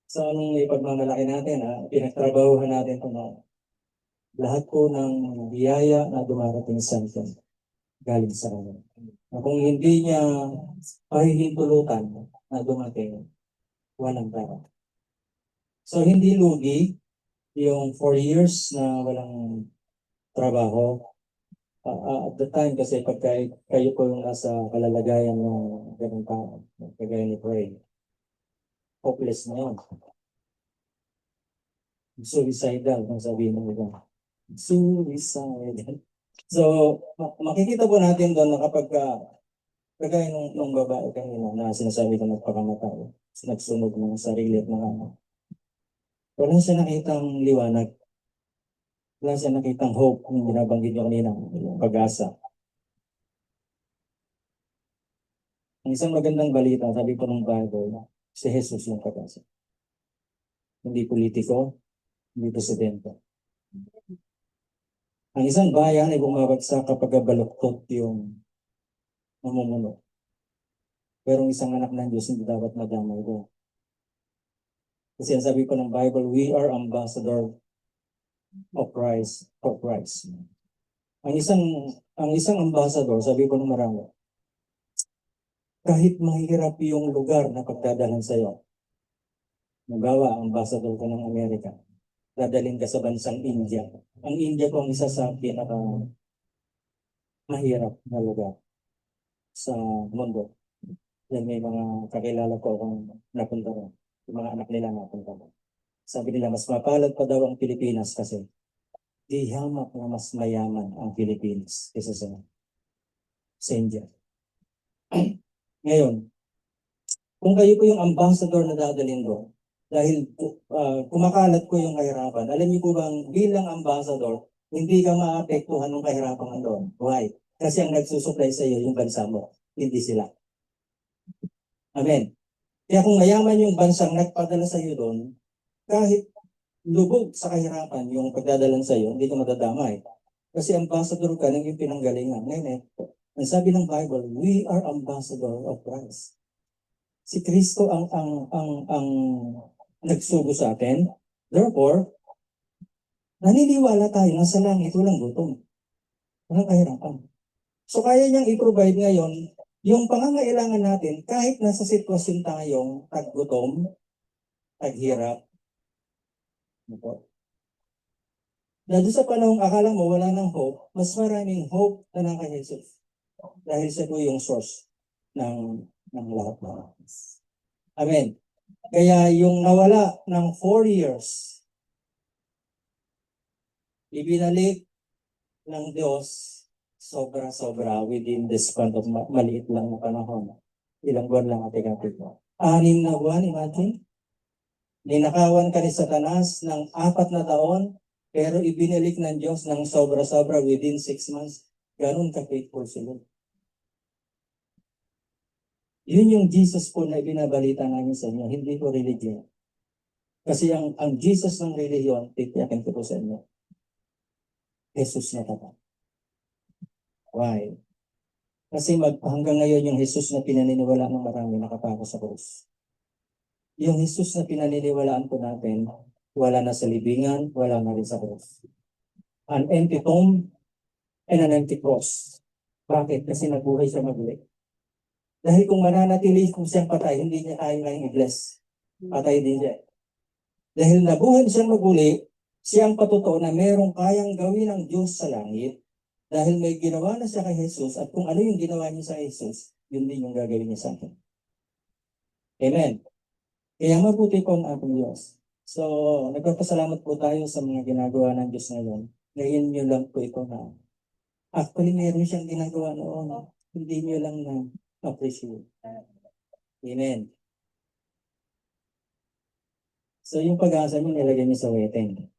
sa anong ipagmamalaki natin, pinagtrabahuhan natin ito na lahat po ng biyaya na dumarating sa atin galing sa Kanya. Na kung hindi niya pahihintulutan na dumating, walang pera. So hindi lugi yung 4 years na walang trabaho. At the time, kasi pagka kayo po yung nasa kalalagayan ng ganung tao, kagaya ni Pray, hopeless na yun. Suicidal, kung sabihin mo iba. Suicidal. So, makikita po natin doon na kapag kagaya nung babae kanina na sinasabi ko nagpakamatay, nagsunog ng sarili at ng anak. Wala siya nakitang liwanag. Wala siya nakitang hope, yung binabanggit nyo kanina, yung pag-asa. Ang isang magandang balita, sabi ko ng Bible, si Jesus yung pag-asa. Hindi politiko, hindi presidente. Ang isang bayan ay bumabagsak kapag baluktot yung namumuno. Pero ang isang anak ng Diyos hindi dapat madamay doon. Kasi ang sabi ko ng Bible, we are ambassador of Christ for Christ. Ang isang ambassador, sabi ko ng marami, kahit mahirap yung lugar na pagdadalan sa iyo. Magawa, ambassador ka ng Amerika. Dadalhin ka sa bansang India. Ang India po ang isa sa pinaka mahirap na lugar sa mundo. Yan may mga kakilala ko akong napunta ron. Yung mga anak nila napunta ron. Sabi nila, mas mapalad pa daw ang Pilipinas kasi di hamak na mas mayaman ang Pilipinas kaysa sa India. Ngayon, kung kayo po yung ambassador na dadalhin ko, dahil kumakalat ko yung kahirapan, alam niyo po bang bilang ambassador, hindi ka maapektuhan ng kahirapan doon. Why? Kasi ang nagsusupply sa iyo yung bansa mo, hindi sila. Amen. Kaya kung mayaman yung bansang nagpadala sa iyo doon, kahit lubog sa kahirapan yung pagdadalan sa iyo, hindi ka madadamay. Kasi ambassador ka ng yung pinanggalingan. Ngayon ang sabi ng Bible, we are ambassador of Christ. Si Kristo ang nagsugo sa atin. Therefore, naniniwala tayo na sa langit walang gutom. Walang kahirapan. So kaya niyang i-provide ngayon yung pangangailangan natin kahit nasa sitwasyon tayong taggutom, taghirap. Dahil sa panahong akala mo wala ng hope, mas maraming hope na ng kay Jesus. Dahil siya po yung source ng lahat na. Amen. Kaya yung nawala ng 4 years, ibinalik ng Diyos sobra-sobra within the span of maliit lang na panahon. Ilang buwan lang ating kapito. 6 na buwan, imagine. Ninakawan ka ni Satanas ng 4 na taon, pero ibinalik ng Diyos ng sobra-sobra within 6 months. Ganun ka-faithful si Lord. Yun yung Jesus po na ibinabalita namin sa inyo, hindi po religion. Kasi ang Jesus ng religion, titiyakin ko po sa inyo, Jesus na tapat. Why? Kasi hanggang ngayon yung Jesus na pinaniniwalaan ng marami nakapako sa krus. Yung Jesus na pinaniniwalaan po natin, wala na sa libingan, wala na rin sa krus. An empty tomb and an empty cross. Bakit? Kasi nabuhay siya maguli. Dahil kung mananatili kung siyang patay, hindi niya tayo ngayon i-bless. Patay din siya. Dahil nabuhay siyang maguli, siyang patotoo na merong kayang gawin ng Diyos sa langit. Dahil may ginawa na siya kay Jesus at kung ano yung ginawa niya sa Jesus, yun din yung gagawin niya sa akin. Amen. Kaya mabuti po ang ating Diyos. So, nagpapasalamat po tayo sa mga ginagawa ng Diyos ngayon. Ngayon nyo lang po ito na actually meron siyang ginagawa noon. Hindi nyo lang na appreciate. Amen. So, yung pag-asa nyo nilagay nyo sa waiting.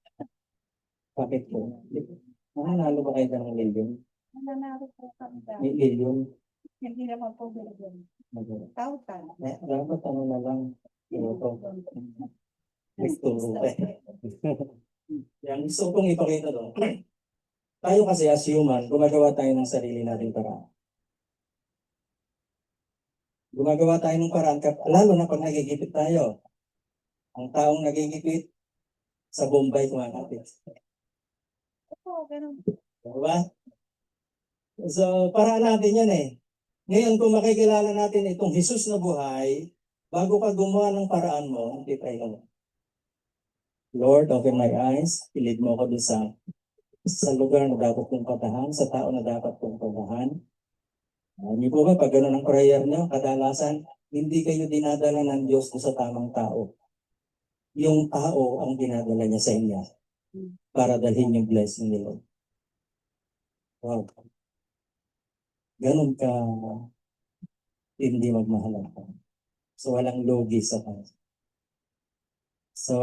Bakit po? Nanalo ba kayo ng million? Nanalo po kami daw. Million? Hindi naman po bilhin. Tautan. Dapat ano na lang. Nagturo ka. Yan, gusto kong ipakita doon. Tayo kasi as human, gumagawa tayo ng sarili nating paraan. Gumagawa tayo ng paraan, lalo na pag nagigipit tayo. Ang taong nagigipit sa Bombay kumakapit. Opo, ganun. Diba? So, paraan natin yan eh. Ngayon, kung makikilala natin itong Jesus na buhay, bago ka gumawa ng paraan mo, hindi tayo. Lord, open my eyes. Ilid mo ako doon sa lugar na dapat kong patahan, sa tao na dapat kong patahan. Hindi po ba, pag gano'n ang prayer nyo, kadalasan, hindi kayo dinadala ng Diyos sa tamang tao. Yung tao ang dinadala niya sa inyo para dalhin yung blessing ni Lord. Wow. Ganun ka hindi magmahalan ka. So, walang logi sa kanya. So,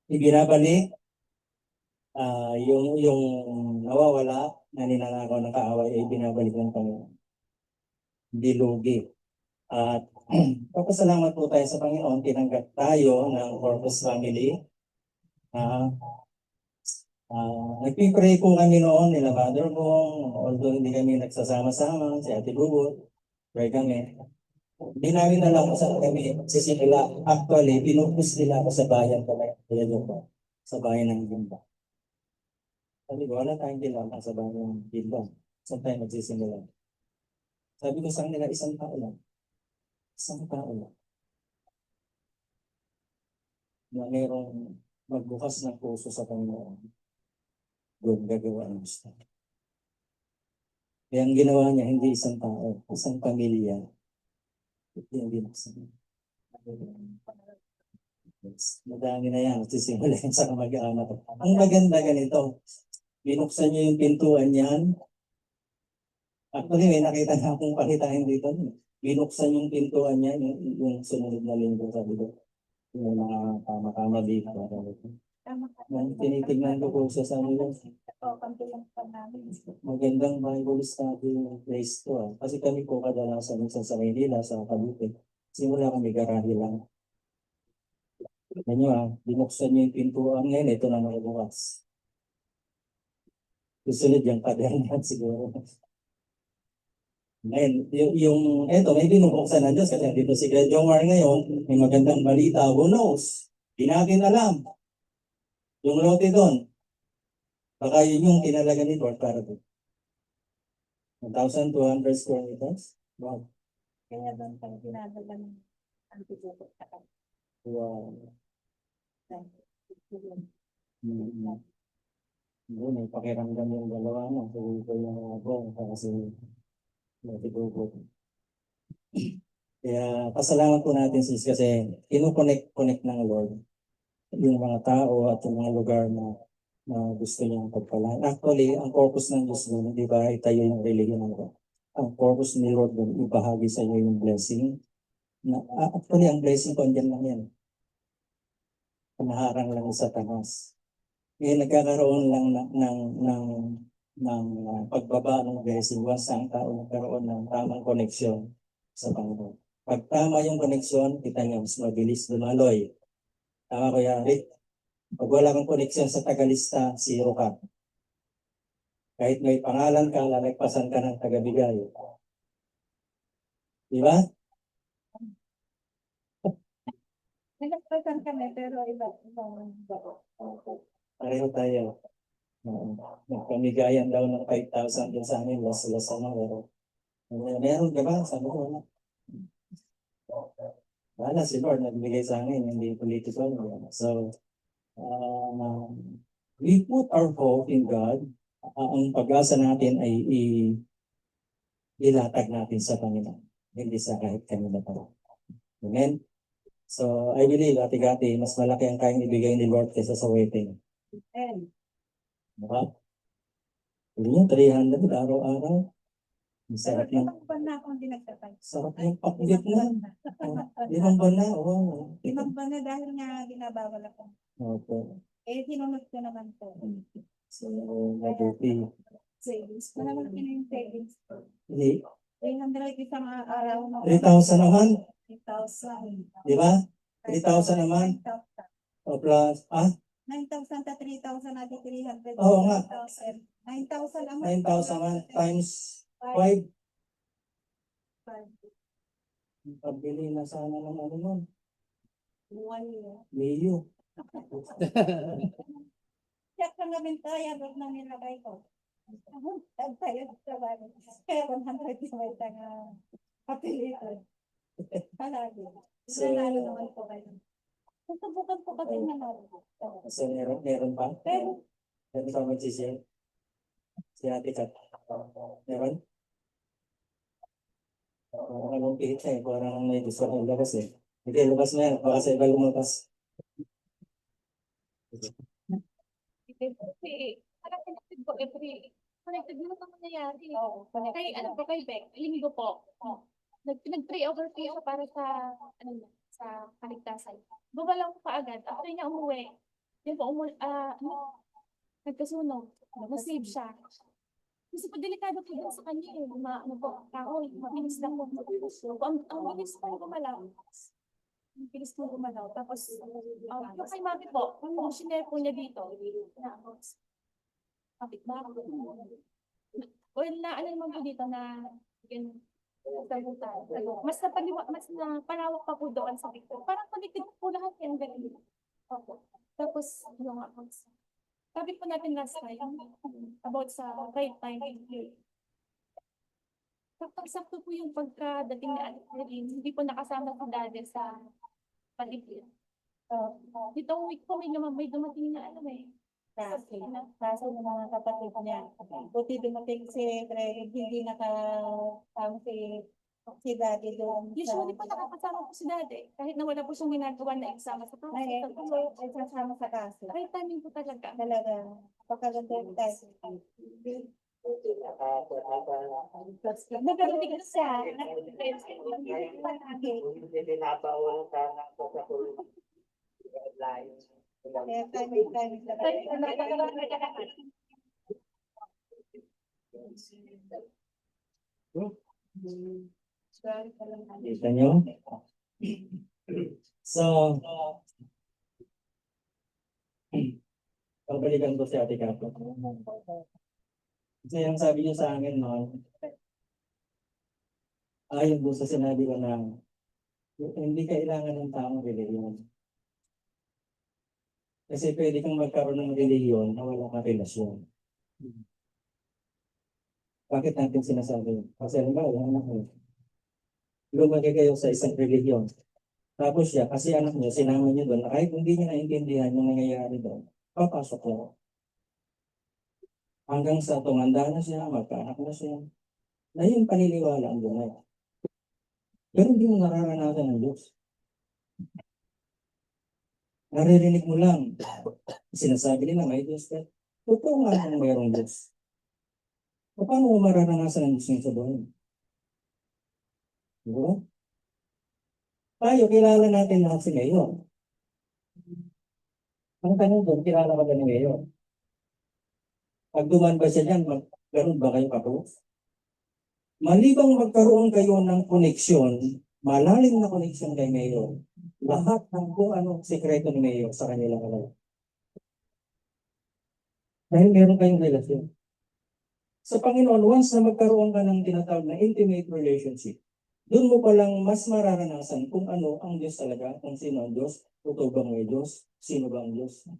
ibinabalik yung nawawala na ninanakaw ng kaaway ay binabalik ng Panginoon. Hindi lugi. At papasalamat po tayo sa Panginoon, tinanggap tayo ng Corpus Family. Nagpipray po kami noon nila Father Bong, although hindi kami nagsasama-sama, si Ate Bubot, pray kami. Hindi namin alam kung saan kami sisimula. Actually, pinupus nila ako sa bayan talaga. Sa bayan ng Gimba. Sabi ko, wala tayong kilala sa bayan ng Gimba. Saan tayo magsisimula? Sabi ko sa kanila, isang tao lang. Isang tao lang. Na mayroong magbukas ng puso sa Panginoon. Doon gagawa ang gusto. Kaya ang ginawa niya, hindi isang tao, isang pamilya. Yung binuksan. Madami na yan. Sisimula yan sa mag-anak. Ang maganda ganito, binuksan niyo yung pintuan niyan. Actually, may nakita na akong pakitain dito. Binuksan yung pintuan niya, yung sumunod na linggo, sabi ko. Yung mga kama-kama dito. Tama ka. Nang tinitignan ko po siya sa nila. Ito, kampilang pa namin. Magandang Bible study place to. Kasi kami po kadalasan minsan sa Maynila, sa Cavite. Simula kami garahe lang. Yan nyo binuksan nyo yung pintuan ngayon, ito na nakabukas. Susunod yung kadernan siguro. Ngayon, eto, may binubuksan na Diyos. Kasi dito si Greg Jomar ngayon, may magandang balita. Who knows? Di natin alam. Yung lote doon, baka yun yung tinalaga ni Lord para doon. 1,200 square meters? Wow. Kaya doon tayo dinadala ng antibukot sa kanila. Wow. Doon, may pakiramdam yung dalawa mo. So, ito yung ako, kasi natigugot. Kaya, pasalamat po natin sis kasi inu-connect ng Lord yung mga tao at yung mga lugar na gusto niyang pagpalaan. Actually, ang purpose ng Diyos doon, di ba, itayo yung religion ng Lord. Ang purpose ni Lord doon, ibahagi sa iyo yung blessing. Actually, ang blessing ko, andyan lang yan. Panaharang lang sa tanas. Ngayon, nagkakaroon lang ng pagbaba ng blessing once ang tao nagkaroon ng tamang koneksyon sa Panginoon. Pag tama yung koneksyon, kita niyo, mas mabilis dumaloy. Tama ko yan, Rick? Pag wala kang koneksyon sa tagalista, zero ka. Kahit may pangalan ka, lalagpasan ka ng tagabigay. Di ba? Nagkapasan kami, pero ibang bako. Pareho tayo. Nagpamigayan daw ng 5,000 din sa amin, last ano, pero meron ka ba? Sabi ko, wala. Wala si Lord, nagbigay sa amin, hindi political. So, we put our hope in God. Ang pag-asa natin ay ilatag natin sa Panginoon, hindi sa kahit kanina pa. Amen? So, I believe, ati-gati, mas malaki ang kayang ibigay ni Lord kaysa sa waiting. And, Diba? Hindi niya, 300 araw-araw. Ang pero sarap ng, ibang buwan na akong dinagtatay. sarap ng paklit na. Limang buwan na, Ibang buwan na dahil nga binabawal ako. Opo. Eh, sinunod ko naman to. So, mabuti. Savings. Malamang yung savings ko. Hindi, 300 isang araw. 3,000 naman. 3,000. Di ba? 3,000 naman. 9,000. O plus, 9,000 ta 3,000 natin 300. Oo nga. 9,000 ang 9,000 naman times 5. Pabili na sana ng ano nun. Mayo. Check lang namin tayo, doon nang nilagay ko. Tayo sa bago. Kaya 100 yung may tanga kapilitan. Palagi. So, Nanalo naman po kayo. Susubukan po kasi nanalo. so meron pa? Pero, Meron pa magsishare? Si Ate Kat. Meron? Anong pihit na eh, parang may gusto kong labas eh. Hindi, labas na yan, baka sa iba lumabas. Kasi, parang connected ko connected mo naman nangyayari. oo, Kay, ano po, kay Beck, linggo po. Nag-pray over po siya para sa, ano na, sa kaligtasan. Bumalaw ko kaagad. After niya umuwi, yun po, nagkasunog. Nasave siya. Kasi po, delikado po din sa kanya eh. Ano po, kahoy, mabilis lang po. Ang bilis po gumalaw. Ang bilis po gumalaw. Tapos, yung kay mami po, yung sinare po niya dito, na, kapit ba? Well, na ano naman po dito na, yun, sagutan. Mas mas na palawak pa po doon sa Victor. Parang connected po lahat yan. Ganun. Opo. Tapos, yung nga po, sabi po natin last time, about sa right time. Sakto po yung pagkadating na Adeline, hindi po nakasama si Daddy sa paligid. Ditong week po may dumating na ano eh. kaso ng mga kapatid niya. Buti dumating si Greg, hindi nakasama si Daddy doon. Usually po nakakasama po si Daddy. Kahit na wala po siyang ginagawa na eksama sa Ay, ay sasama sa kaso. right timing po talaga. Talaga, pagkaganda yung tayo. Nagkakaroon na siya. Kaya timing Kita nyo? So, pabalikan ko si Ate Kato. Kasi yung sabi niyo sa akin noon, ayon doon sa sinabi ko na hindi kailangan ng taong relihiyon. Kasi pwede kang magkaroon ng relihiyon na wala kang relasyon. Bakit natin sinasabi yun? Kasi halimbawa, anak mo, lumagay kayo sa isang relihiyon. Tapos siya, kasi anak niya, sinama niyo doon, kahit hindi niya naintindihan yung nangyayari doon, papasok niya. Hanggang sa tumanda na siya, magkaanak na siya. Na yung paniniwala ang bunay. Pero hindi mo nararanasan ng Diyos. Naririnig mo lang. Sinasabi nila may Diyos ka. Totoo nga kung mayroong Diyos. Paano mo mararanasan ang Diyos niya sa buhay? Diba? Tayo, kilala natin lahat si Mayor. Ang tanong doon, kilala ka ba ni Mayor? Pag duman ba siya dyan, ganun ba kayo kapos? Malibang magkaroon kayo ng koneksyon, malalim na koneksyon kay Mayor, lahat ng kung ano sekreto ni Mayor sa kanilang alam. Dahil meron kayong relasyon. Sa Panginoon, once na magkaroon ka ng tinatawag na intimate relationship, doon mo palang mas mararanasan kung ano ang Diyos talaga, kung sino ang Diyos, totoo bang may Diyos, sino ba ang Diyos.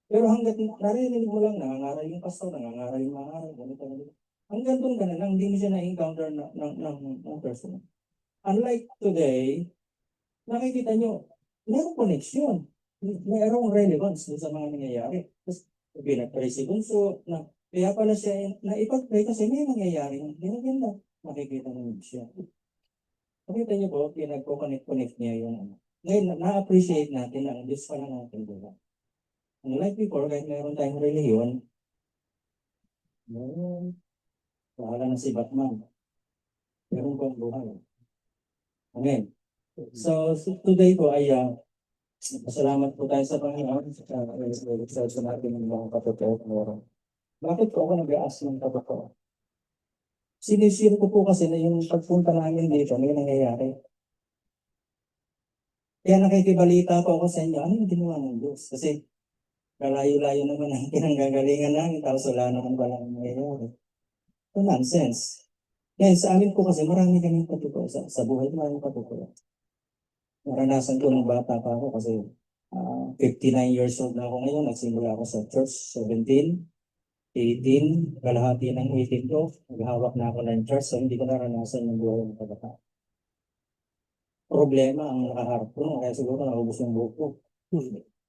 Pero hanggat naririnig mo lang, nangangaral yung pastor, nangangaral yung mga aral, ganito. Hanggang doon ka na lang, hindi mo siya na-encounter ng person. Unlike today, nakikita nyo, mayroong connection, mayroong relevance sa mga nangyayari. Tapos, pinag-pray si Bunso, na kaya pala siya naipag-pray kasi may nangyayari. Binigyan na, makikita naman siya. Nakita niyo po, pinag-connect niya yung ngayon, na-appreciate natin ang Diyos pala natin, diba? Unlike before, kahit mayroon tayong reliyon, bahala na si Batman. Meron pang buhay. Amen. So, today po ay masalamat po tayo sa Panginoon sa natin ng mga katotoo. Bakit po ako nag-aas ng katotoo? Sinisir ko po kasi na yung pagpunta namin dito, may nangyayari. Kaya nakikibalita po ako sa inyo, ano yung ginawa ng Diyos? Kasi kalayo-layo naman ang pinanggagalingan namin, tapos wala naman palang nangyayari. So, nonsense. Yan, sa amin po kasi marami kaming patutuo. Sa buhay, maraming patutuo. Naranasan ko nung bata pa ako kasi 59 years old na ako ngayon. Nagsimula ako sa church, 17, 18, kalahati ng 18 ko. Naghahawak na ako ng church, so hindi ko naranasan yung buhay ng kabataan. Problema ang nakaharap ko, no? Kaya siguro naubos yung buhok ko.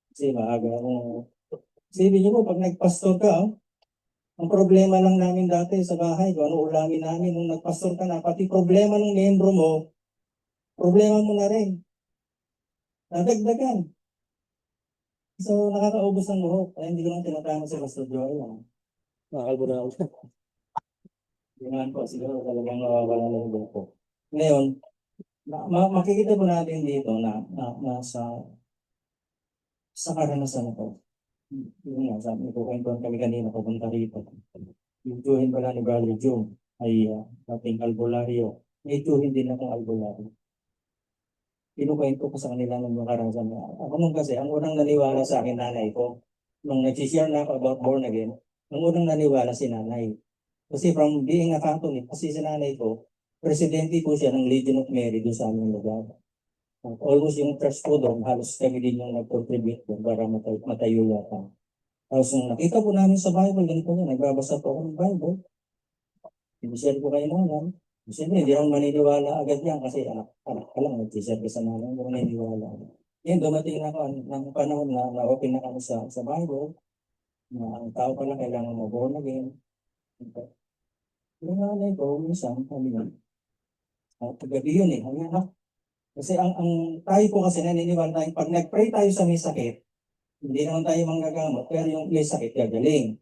Kasi maaga akong... Sabi niyo po, pag nagpastor ka, ang problema lang namin dati sa bahay, kung ano ulamin namin, nung nagpastor ka na, pati problema ng membro mo, problema mo na rin. Nadagdagan. So, nakakaubos ng buhok. Kaya hindi ko lang tinatama sa Pastor Joel. Nakakalbo na ako. Yan po, siguro talagang nawawala na yung buhok ko. Ngayon, makikita po natin dito na sa karanasan ko. Yun nga, sabi ko, kwentuhan kami kanina pupunta rito. Yung tuhin pala ni Brother June ay ating albularyo. May tuhin din akong albularyo. Kinukwento ko sa kanila ng mga karanasan niya. Ako nung kasi, ang unang naniwala sa akin nanay ko, nung nag-share na ako about born again, ang unang naniwala si nanay. Kasi from being a Catholic, kasi si nanay ko, presidente po siya ng Legion of Mary doon sa aming lugar. Almost yung church ko doon, halos kami din yung nag-contribute doon para matayo yata. Tapos nung nakita po namin sa Bible, ganito yun, nagbabasa po ako ng Bible. Pinishare ko kayo naman. Siyempre, hindi ako maniniwala agad yan kasi anak ka lang, nag-share ka sa nalang, hindi ako maniniwala. Yan, dumating na ako ng panahon na na-open na kami sa Bible, na ang tao pala kailangan mo-born again. Yung nanay ko, minsan, kami yun. Gabi yun eh, ang anak. Kasi ang tayo po kasi naniniwala tayo, pag nag-pray tayo sa may sakit, hindi naman tayo manggagamot, pero yung may sakit gagaling.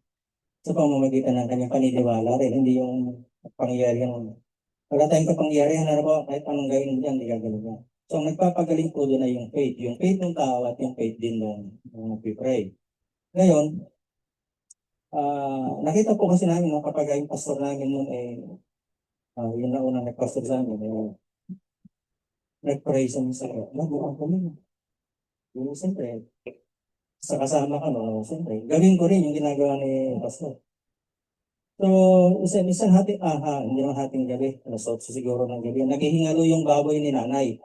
Sa pamamagitan ng kanyang paniniwala rin, hindi yung pangyayari wala tayong kapangyarihan na po, kahit anong gawin mo dyan, hindi gagaling yan. So, ang nagpapagaling po doon ay yung faith. Yung faith ng tao at yung faith din nung nagpipray. Ngayon, nakita po kasi namin nung kapag yung pastor namin noon yun na unang nagpastor sa amin, nag-pray sa mga sakit. Nabuhan kami. Yung siyempre, sa kasama ka, no, siyempre, gawin ko rin yung ginagawa ni pastor. So, isang hating, hindi naman hating gabi, alas 8 siguro ng gabi, naghihingalo yung baboy ni nanay.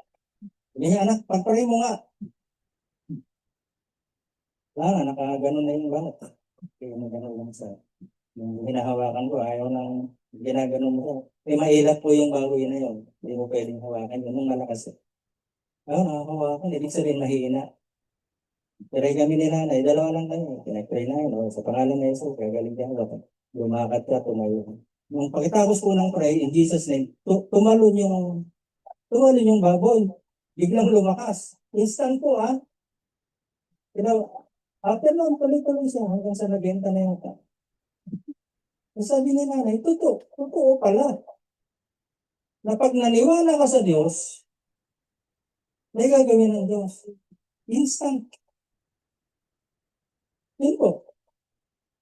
Sabi niya, anak, pag-pray mo nga. Wala na, nakaganon na yung banat. Kaya nagano lang sa, yung hinahawakan ko, ayaw nang ginaganon mo. May mailat po yung baboy na yun. Hindi mo pwedeng hawakan yun, nung malakas. Nakahawakan, ibig sabihin mahina. Pero kami ni nanay, dalawa lang kami. Pinag-pray na yun, sa pangalan na Jesus, kagaling ka, lumakat ka, tumayo. Nung pagkatapos ko ng pray, in Jesus' name, tumalon yung baboy. Biglang lumakas. Instant po, ha? After nun, tuloy-tuloy siya hanggang sa nabenta na yung ka. Sabi ni nanay, totoo pala. Na pag naniwala ka sa Diyos, may gagawin ng Diyos. Instant. Yun po.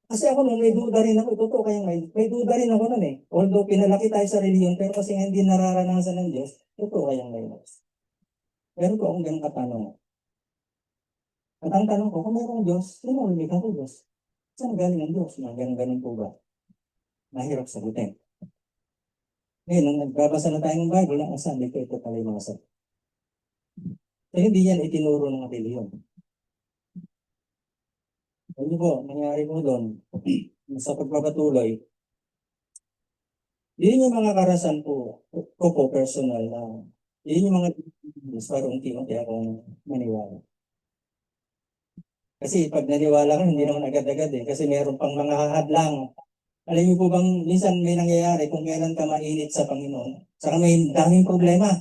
Kasi ako nung may duda rin ako, totoo kaya may duda rin ako nun eh. Although pinalaki tayo sa reliyon, pero kasi hindi nararanasan ng Diyos, totoo kaya may Diyos. Pero ko akong ganun katanong. At ang tanong ko, kung mayroong Diyos, sino ang lumikha ko Diyos? Saan galing ang Diyos? Ganun po ba? Mahirap sagutin. Ngayon, nung nagbabasa na tayo ng Bible, sabi ko ito pala yung mga sabi. So, hindi yan itinuro ng reliyon. Ano po, nangyari po doon, sa pagpapatuloy, yun yung mga karasan ko personal na, yun yung mga para unti-unti akong maniwala. Kasi pag naniwala ka, hindi naman agad-agad eh, kasi meron pang mga hadlang. Alam niyo po bang, minsan may nangyayari kung kailan ka mainit sa Panginoon, saka may daming problema.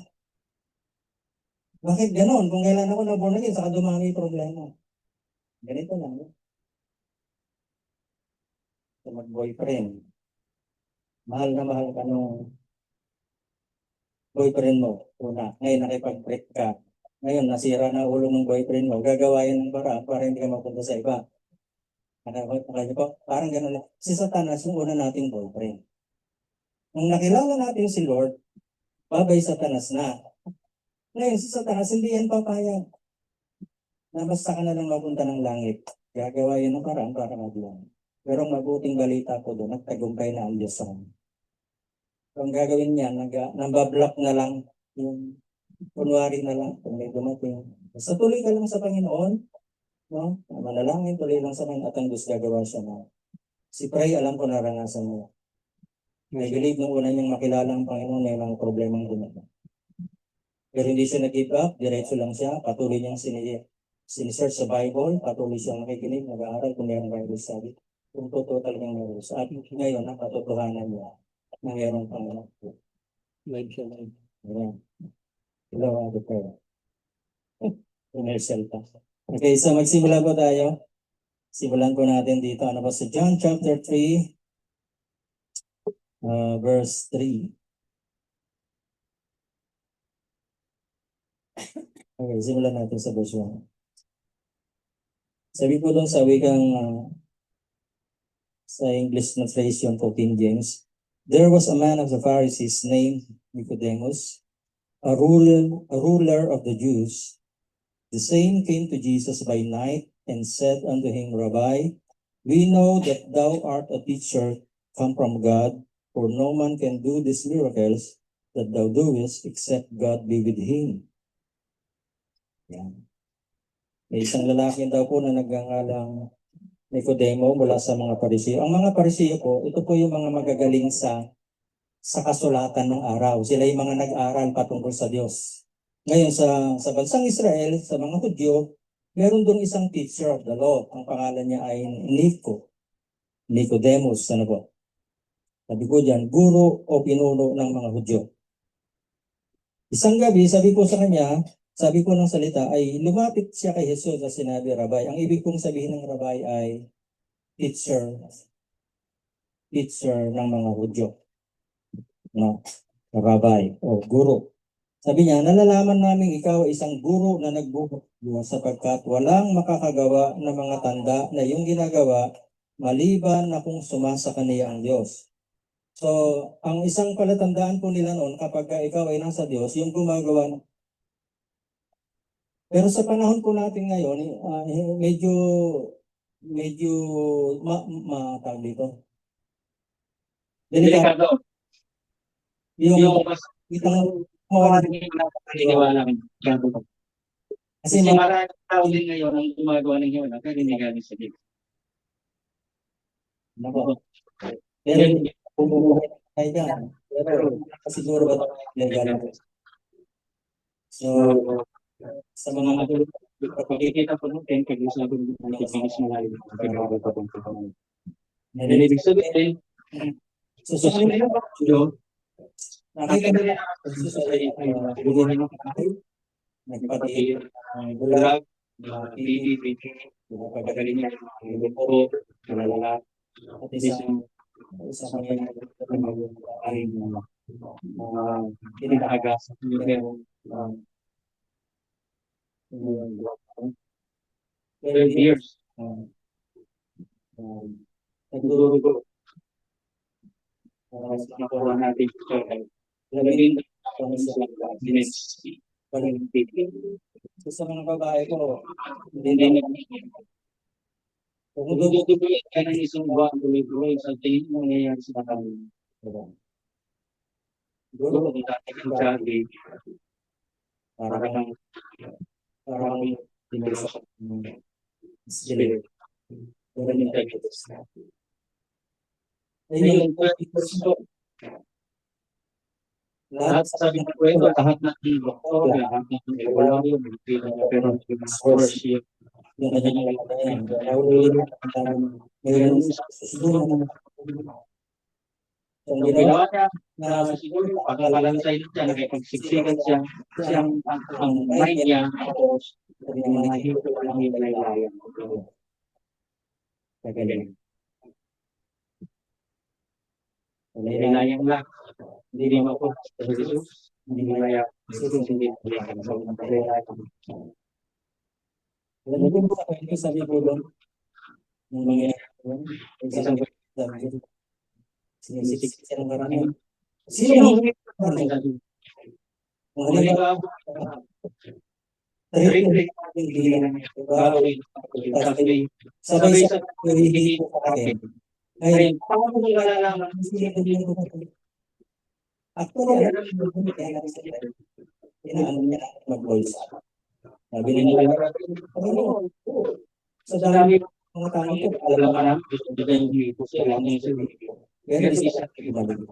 Bakit ganon? Kung kailan ako na-born again, saka dumami problema. Ganito lang. So, mag-boyfriend. Mahal na mahal ka nung boyfriend mo. Una, ngayon nakipag-break ka. Ngayon, nasira na ulo ng boyfriend mo. Gagawain ng paraan para hindi ka mapunta sa iba. Nakakita po, parang gano'n lang. Si Satanas, yung una nating boyfriend. Nung nakilala natin si Lord, babay Satanas na. Ngayon, si Satanas, hindi yan papayag. Na basta ka na lang mapunta ng langit. Gagawa yun ng paraan para maglang. Pero mabuting balita ko doon, nagtagumpay na ang Diyos sa kanya. Ang gagawin niya, nambablock na lang yung kunwari na lang kung may dumating. Basta tuloy ka lang sa Panginoon, no? Manalangin, tuloy lang sa Panginoon at ang Diyos gagawa siya na. Si Pray, alam ko naranasan mo. I believe nung una niyang makilala ang Panginoon, may mga problemang dumating. Pero hindi siya nag-give up, diretso lang siya, patuloy niyang sinisearch sa Bible, patuloy siyang nakikinig, nag-aaral kung mayroong Bible study. Kung totoo talagang meron. Sa ating ngayon, ang katotohanan niya na mayroong Panginoon. Live siya live. Ayan. Hello, Ate Pearl. Commercial pa. Okay, so magsimula po tayo. Simulan po natin dito. Ano ba sa John chapter 3, verse 3. Okay, simulan natin sa verse 1. Sabi po doon sa wikang sa English translation po, King James, there was a man of the Pharisees named Nicodemus, a ruler of the Jews. The same came to Jesus by night and said unto him, Rabbi, we know that thou art a teacher come from God, for no man can do these miracles that thou doest except God be with him. Yan. May isang lalaki daw po na nagngangalang Nicodemo mula sa mga Parisiyo. Ang mga Parisiyo po, ito po yung mga magagaling sa kasulatan ng araw. Sila yung mga nag-aral patungkol sa Diyos. Ngayon sa bansang Israel, sa mga Hudyo, meron doon isang teacher of the law. Ang pangalan niya ay Nicodemus. Ano po? Sabi ko dyan, guro o pinuno ng mga Hudyo. Isang gabi, sabi ko sa kanya, sabi ko ng salita ay lumapit siya kay Jesus at sinabi, Rabbi. Ang ibig kong sabihin ng Rabbi ay teacher ng mga Hudyo. No, Rabbi o guro. Sabi niya, nalalaman namin ikaw ay isang guro na nagbubuhat sapagkat walang makakagawa ng mga tanda na iyong ginagawa maliban na kung sumasa kaniya ang Diyos. So, ang isang palatandaan po nila noon kapag ikaw ay nasa Diyos, yung gumagawa. Pero sa panahon po natin ngayon, medyo tawag dito. Delikado. Yung itang kasi maraming tao din ngayon ang gumagawa ng hiwala pero hindi galing sa Diyos. Pero bumubuhay tayo dyan. Pero siguro ba tayo galing? So, sa mga Kapag pagkikita po natin, pag-usapan ng pagkikinis na lalim ng pinagawa pa itong pangalan. Ibig sabihin, so sa kanila ba, nakita nakita nila nila ay buhay ng kapatid, nagpatihin ang bulag, TV, pagkagaling niya, ang grupo, nalala, at isang mga ay tinaaga sa nivel 12 years. Nagdurugo. Nakuha natin ito ay lalagin sa ministry. So sa mga babae ko, Hindi na kung dudubuin ka ng isang buwan tuloy-tuloy sa tingin mo nangyayari sa kanila. Siguro kung dati kang sabi, parang tinulsa ng spirit. Pero hindi tayo ito sa ayun, lahat sabi ng kwento, lahat ng doktor, lahat ng evaluation, pero worship, yung kanyang kalagayan. Mayroon siguro na ang ginawa niya, na siguro pagkakalansay niya, nakipagsiksikan siya, siyang ang mind niya, tapos yung mga hito lang yung laylayan. Kagaling. Laylayan lang. Hindi mo po sa Jesus, hindi mo kaya Jesus hindi laylayan. So, laylayan. alam mo ba kung sabi ko doon ng mga Isang sinisik siya ng karamihan. sino Sino? Kung halimbawa, triple yung bilang gagawin, sabay sa paghihingi ko sa akin. Ngayon, paano mo malalaman kung sino yung actually, alam mo kung kaya lang sila. inaano niya mag-voice out. Sabi niya, Panginoon, sa dami ng mga tao ko, alam ka namin, gusto nila yung hipo sila ng sarili. Pero isa ibalik.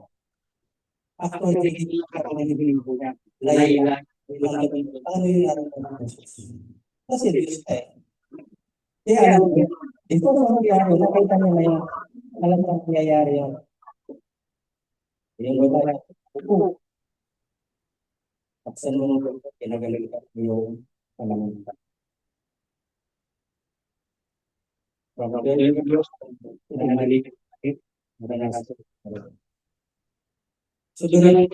Actually, hindi ka kami hinipo niya. Layla, ano yung nararamdaman ng Jesus? Kasi Diyos eh. Kaya alam mo, ito ang nangyayari, nakita niya na yung alam kang nangyayari yun. Yung babae, upo. Paksan mo nung pinagalitan yung panamanta. Probably yung Diyos, pinagalitan natin. So, doon ang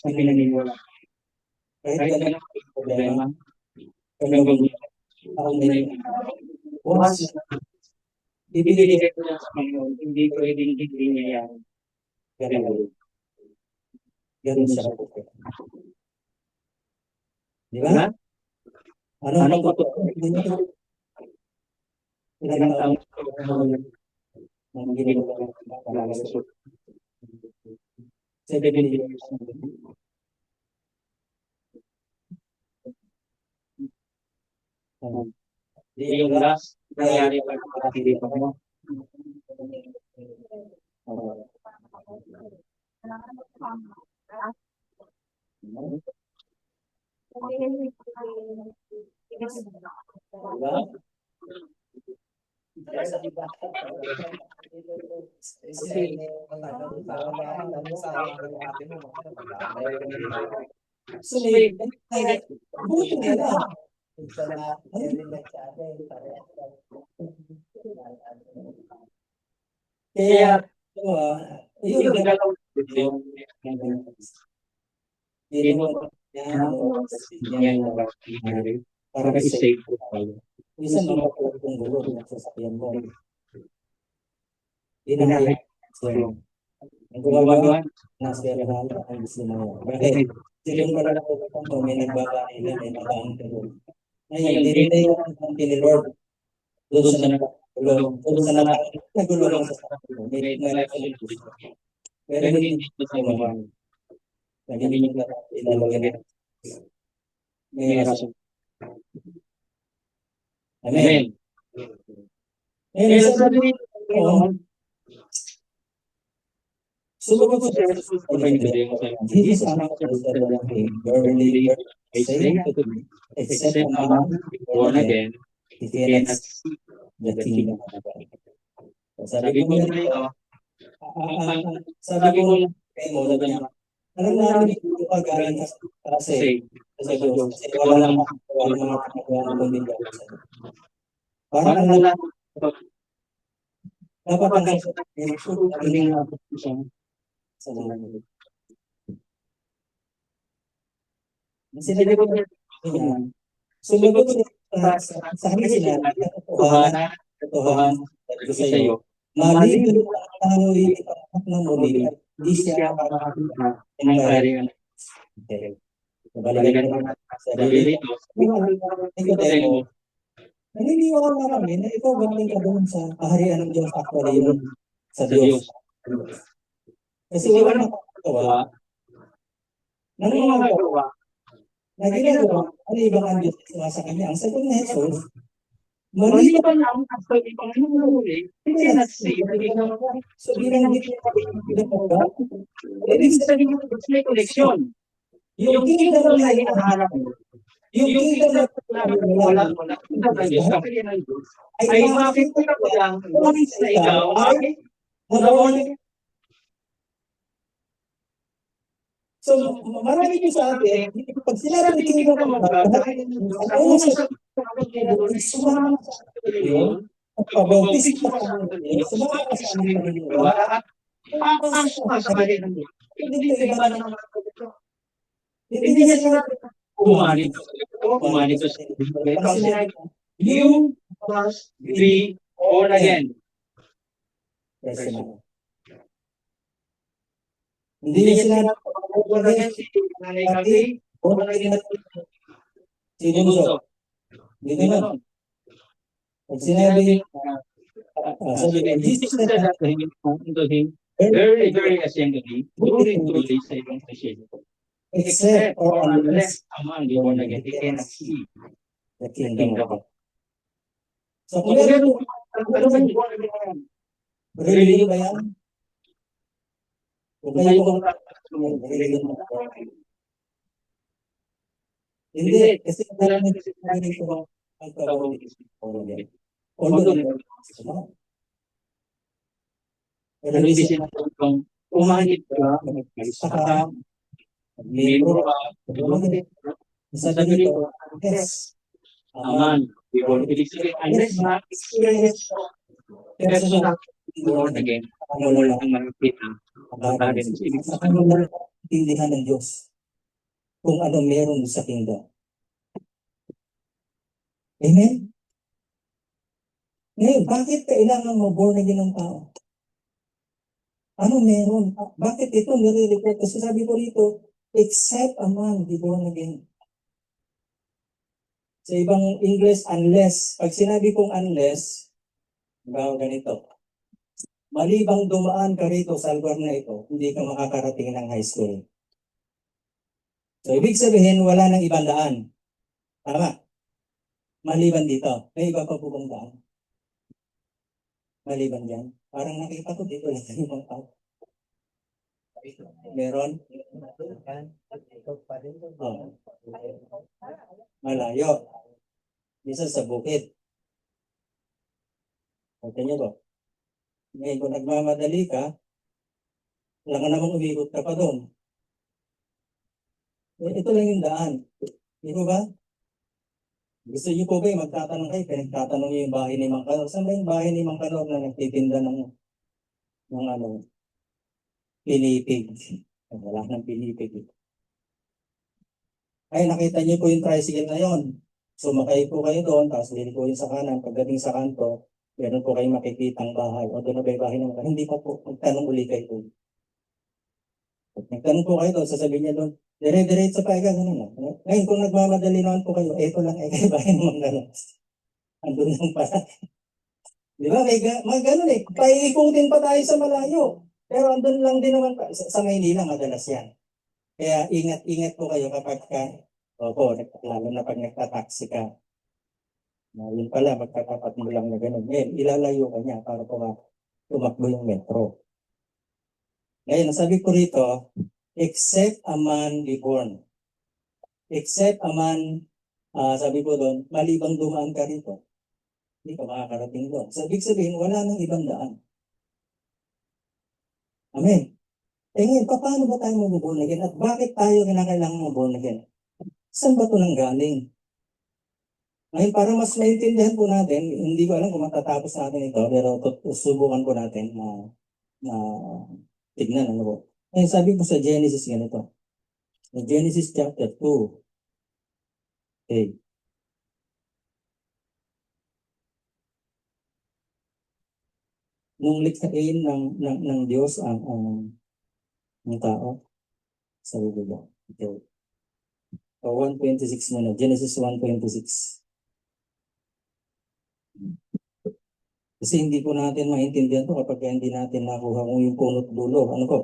pinaniniwala. Kahit ganun ang problema, hanggang ako may once, ibigay ko lang sa Panginoon, hindi pwedeng hindi niya yan. Ganun siya po. Di ba? Anong pagkakot? Ilang taon ang ginagawa ng palalasot. 7 years. Yung last nangyari pa hindi pa mo. So, buti nila. Kaya, yun yung galaw yung para kasi safe po tayo. Minsan mapapalagay kong gulo ng sasakyan mo. Inahayag ko. Ang gumagawa, nasa lahat ang gusto mo. Bakit? Silang pala ko may nagbabaila, may nagbabaila ko. Ngayon, dinitay ko ang tinilord. Doon sa nagulong. Doon sa nagulong sa sakyan. May nalagay ko. Pero hindi ko sa mga. Hindi nyo ilalagay. May rason. Amen. Ngayon, sabi nito, sumagot sa Jesus sa Jesus anak ko sa lalaki, verily, I say unto thee, except a man be born again, he cannot see the kingdom of God. Sabi ko nito, sabi ko kay mo, sabi niya, alam namin ito pag-galing kasi sa Diyos, kasi wala mga kapagawa ng kundi Diyos. Parang dapat ang sabihin sa mga sinabi ko niya, sumagot sa amin sinabi, katotohanan ko sa iyo, maliban ang tangoy ng muli, hindi siya makakita ng kaharian. Balikan naman sa dalili ito, Nicodemo, naniniwala kami na ikaw galing ka doon sa kaharian ng Diyos, actually yun sa Diyos. Kasi wala nakakagawa, nangyayagawa, na ginagawa, ano ibang ang Diyos sa kanya. Ang sagot na Jesus, maliban ang actually Panginoon na huli, hindi na siya, so binanggit niya pinagpagka, ibig sabihin mo, may koneksyon. Yung kingdom na hinaharap mo, yung kingdom na wala, ay makikita ko lang, kung sa ikaw ay nabawalan. So, marami ko sa atin, pag sinabi ng kingdom of God, ang una sa sumama sa atin, pag-bautis ka sa atin, sumama ka sa atin, at papasok ka sa atin. Hindi ito iba na naman ito. Hindi niya sinabi, kumanito sa atin. You must be born again. Hindi niya sinabi, born again, born again, sinunod. Hindi naman. Pag sinabi, sabi niya, Jesus said unto him, very, very assembly, truly, truly, sa ibang presyon. except or unless a man be born again, he cannot see the the kingdom kingdom of God. of So So, kung meron, ano ba yung born again na yan? religion ba yan? Kung kayo Kayo po kung religion mo. Hindi, Hindi. kasi Kailan kailangan kasi natin ito ang tawag pag-born Although, Although, pero hindi sinasabi kung umanit ka, mag-alisa ka, membro ka, sabi dito, yes, naman, ibig sabihin, unless na-experience mo, personal, born again, wala lang ang makikita, ang bagay mo. Ibig sa sabihin, kanila tindihan ng Diyos kung ano meron sa kingdom. Amen? Ngayon, bakit kailangan mo born again ng tao? Ano meron? Bakit ito nire-report? Kasi sabi ko rito, except a man be born again. Sa ibang English, unless. Pag sinabi kong unless, bago ganito, malibang dumaan ka rito sa lugar na ito, hindi ka makakarating ng high school. So, ibig sabihin, wala nang ibang daan. Tama? Maliban dito. May iba pa po bang daan? Maliban dyan. Parang nakita ko dito lang yung mga tao. Meron? Oh. Malayo. Minsan sa bukid. Kaya niyo ba? Ngayon, kung nagmamadali ka, wala ka namang umikot ka pa doon. Ito lang yung daan. Di ba? Gusto niyo po ba magtatanong kayo, pinagtatanong niyo yung bahay ni Mang Kanor. Saan ba yung bahay ni Mang Kanor na nagtitinda ng ano, pinipig? Wala nang pinipig. Ay, nakita niyo po yung tricycle na yon. Sumakay po kayo doon, tapos liliko yung sa kanan. Pagdating sa kanto, meron po kayong makikitang bahay. O doon na ba yung bahay naman? Hindi pa po. Magtanong uli kayo. Pag nagtanong po kayo doon, sasabihin niya doon, dire-diretso pa ika, ganun lang. Ngayon, kung nagmamadali naman po kayo, eto lang ay kayo bahay naman gano'n. Andun lang pala. Di ba? May ganun eh. Paiikutin pa tayo sa malayo. Pero andun lang din naman pa. Sa Maynila, madalas yan. Kaya ingat-ingat po kayo kapag ka, opo, lalo na pag nagtataksi ka. Na yun pala, magtatapat mo lang na gano'n. Ngayon, ilalayo ka niya para tumakbo yung metro. Ngayon, sabi ko rito, except a man be born. Except a man, sabi ko doon, malibang dumaan ka rito. Hindi ka makakarating doon. So, ibig sabihin, wala nang ibang daan. Amen. Eh ngayon, paano ba tayo mag-born again? At bakit tayo kinakailangan mag-born again? Saan ba ito nang galing? Ngayon, para mas maintindihan po natin, hindi ko alam kung matatapos natin ito, pero subukan po natin na tignan. Ano po. Ngayon, sabi ko sa Genesis ganito. Genesis chapter 2. Okay. Nung likhain ng Diyos ang tao, sabi ko ba? Okay. So, 1:26 muna. Genesis 1:26. Kasi hindi po natin maintindihan to kapag hindi natin nakuha kung yung punot dulo. Ano po?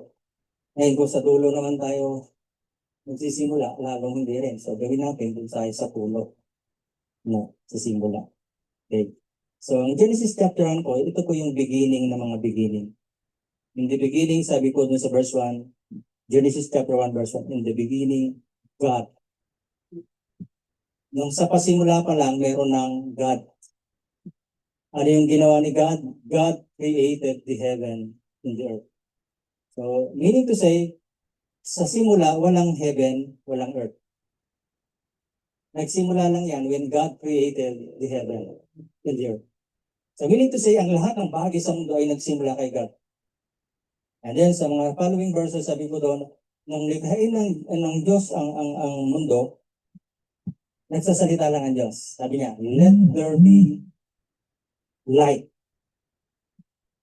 Ngayon, kung sa dulo naman tayo magsisimula, lalong hindi rin. So, gawin natin dun tayo sa puno. No, sa simula. Okay. So, ang Genesis chapter 1 po, ito po yung beginning ng mga beginning. In the beginning, sabi ko dun sa verse 1, Genesis chapter 1 verse 1, in the beginning, God. Nung sa pasimula pa lang, meron ng God. Ano yung ginawa ni God? God created the heaven and the earth. So, meaning to say, sa simula, walang heaven, walang earth. Nagsimula lang yan when God created the heaven and the earth. So, meaning to say, ang lahat ng bagay sa mundo ay nagsimula kay God. And then, sa mga following verses, sabi ko doon, nung likhain ng Diyos ang mundo, nagsasalita lang ang Diyos. Sabi niya, let there be light.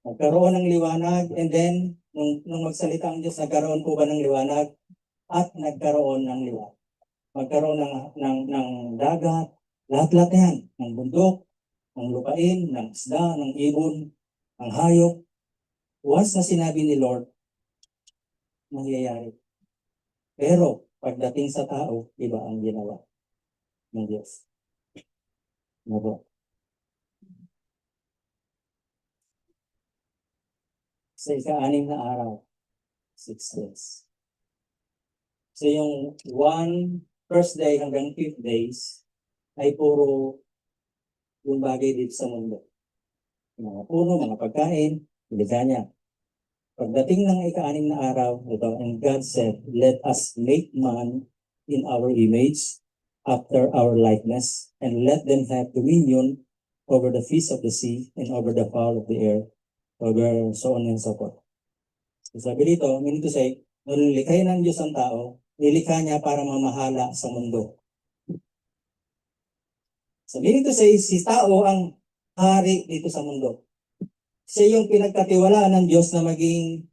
Nagkaroon ng liwanag, and then, nung magsalita ang Diyos, nagkaroon po ba ng liwanag? At nagkaroon ng liwanag. Magkaroon ng dagat, lahat-lahat yan, ng bundok, ng lupain, ng isda, ng ibon, ng hayop. Once na sinabi ni Lord, nangyayari. Pero, Pagdating sa tao, iba ang ginawa ng Diyos. Ano po? Sa ika-anim na araw, 6 days. So yung first day hanggang 5th days ay puro yung bagay dito sa mundo. Mga puno, mga pagkain, nilikha niya. Pagdating ng ika-anim na araw, ito, and God said, let us make man in our image, after our likeness, and let them have dominion over the fish of the sea, and over the fowl of the air, over so on and so forth. So sabi dito, meaning to say, nung nilikha ng Diyos ang tao, nilikha niya para mamahala sa mundo. So meaning to say, si tao ang hari dito sa mundo. Siya yung pinagkatiwalaan ng Diyos na maging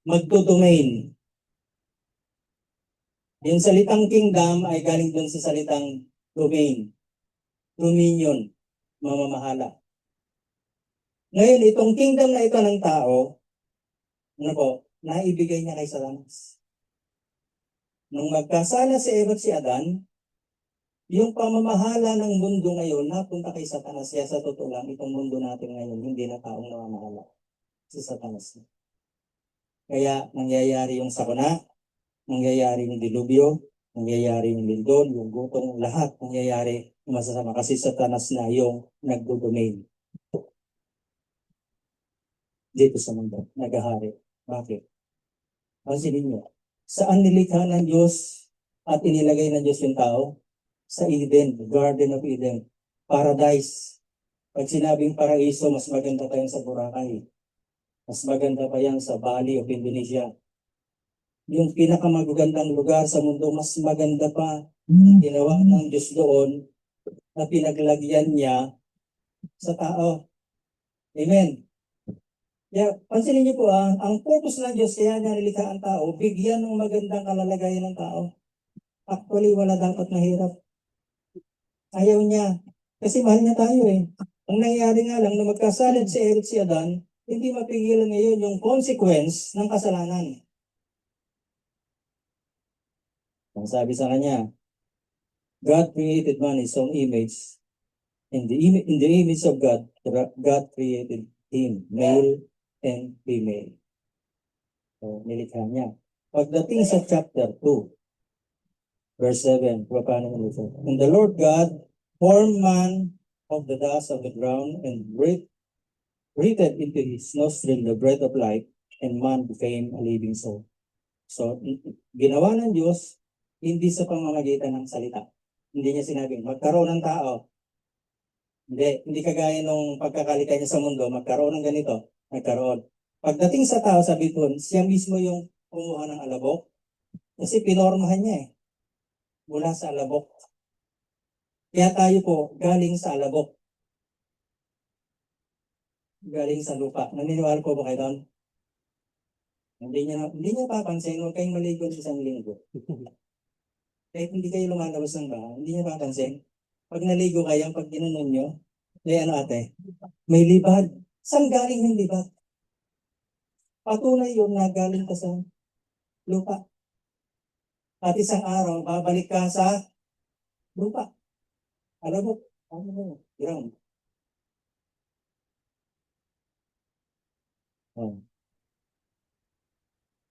magdo-domain. Yung salitang kingdom ay galing dun sa salitang domain, dominion, mamamahala. Ngayon, itong kingdom na ito ng tao, ano po, naibigay niya kay Satanas. Nung magkasala si Eva at si Adan, yung pamamahala ng mundo ngayon napunta kay Satanas. Kaya sa totoo lang, itong mundo natin ngayon, hindi na taong namamahala. Si Satanas. Kaya nangyayari yung sakuna, nangyayari yung dilubyo, nangyayari yung lindol, yung gutom, lahat nangyayari yung masasama kasi Satanas na yung nagdo-domain dito sa mundo, nagahari. Bakit? Pansinin niyo, saan nilikha ng Diyos at inilagay ng Diyos yung tao? Sa Eden, Garden of Eden, Paradise. Pag sinabing paraiso, mas maganda pa yan sa Boracay. Mas maganda pa yan sa Bali of Indonesia. Yung pinakamagandang lugar sa mundo, mas maganda pa ginawa ng Diyos doon na pinaglagyan niya sa tao. Amen. Kaya, pansinin niyo po ang purpose ng Diyos, kaya niya nilikha ang tao, bigyan ng magandang kalalagayan ng tao. Actually, wala dapat mahirap. Ayaw niya. Kasi mahal niya tayo eh. Ang nangyayari nga lang, na magkasalad si Eva at si Adan, hindi mapigilan ngayon yung consequence ng kasalanan. Ang sabi sa kanya, God created man in his own image. In the image of God, God created him, male and female. So, nilikha niya. Pagdating sa chapter 2, verse 7, paano nito? And the Lord God formed man of the dust of the ground and breathed into his nostril the breath of life, and man became a living soul. So, ginawa ng Diyos, hindi sa pamamagitan ng salita. Hindi niya sinabing, magkaroon ng tao. Hindi kagaya nung pagkakalita niya sa mundo, magkaroon ng ganito, magkaroon. Pagdating sa tao, sabi ko, siya mismo yung kumuha ng alabok. Kasi pinormahan niya eh. Mula sa alabok. Kaya tayo po, galing sa alabok. Galing sa lupa. Naniniwala po ba kayo doon? Hindi niya papansin, huwag kayong maligo sa isang linggo. Kahit hindi kayo lumalabas ng bahay, hindi niya papansin. Pag naligo kayo, pag ginanon nyo, ano ate? May libad. Saan galing yung libad? Patunay yun na galing ka sa lupa. At isang araw, babalik ka sa lupa. Alam mo, ground.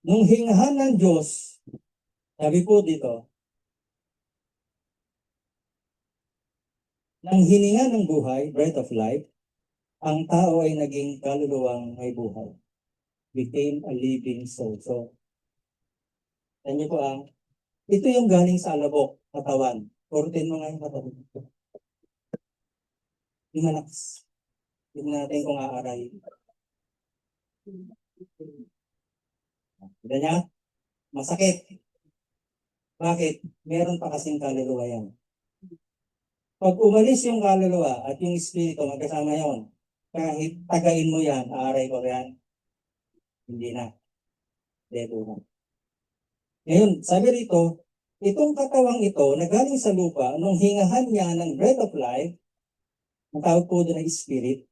Nung hingahan ng Diyos, sabi po dito, nang hininga ng buhay, breath of life, ang tao ay naging kaluluwang may buhay. Became a living soul. So, yan niyo po ito yung galing sa alabok, katawan. Kurutin mo nga yung katawan. Yung malakas. Tingnan natin kung aaray. Kita niya? Masakit. Bakit? Meron pa kasing kaluluwa yan. Pag umalis yung kaluluwa at yung espiritu, magkasama yon. Kahit tagain mo yan, aaray ko yan. Hindi na. Dedo na. Ngayon, sabi rito, itong katawang ito na galing sa lupa, nung hingahan niya ng breath of life, ang tawag po doon ay spirit,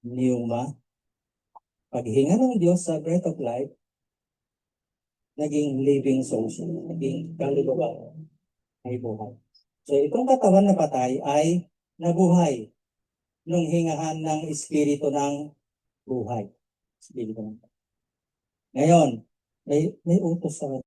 pneuma. Paghinga ng Diyos sa breath of life, naging living soul siya, naging kaluluwa, may buhay. So itong katawan na patay ay nabuhay nung hingahan ng espiritu ng buhay. Espiritu ng buhay. Ngayon, may utos sa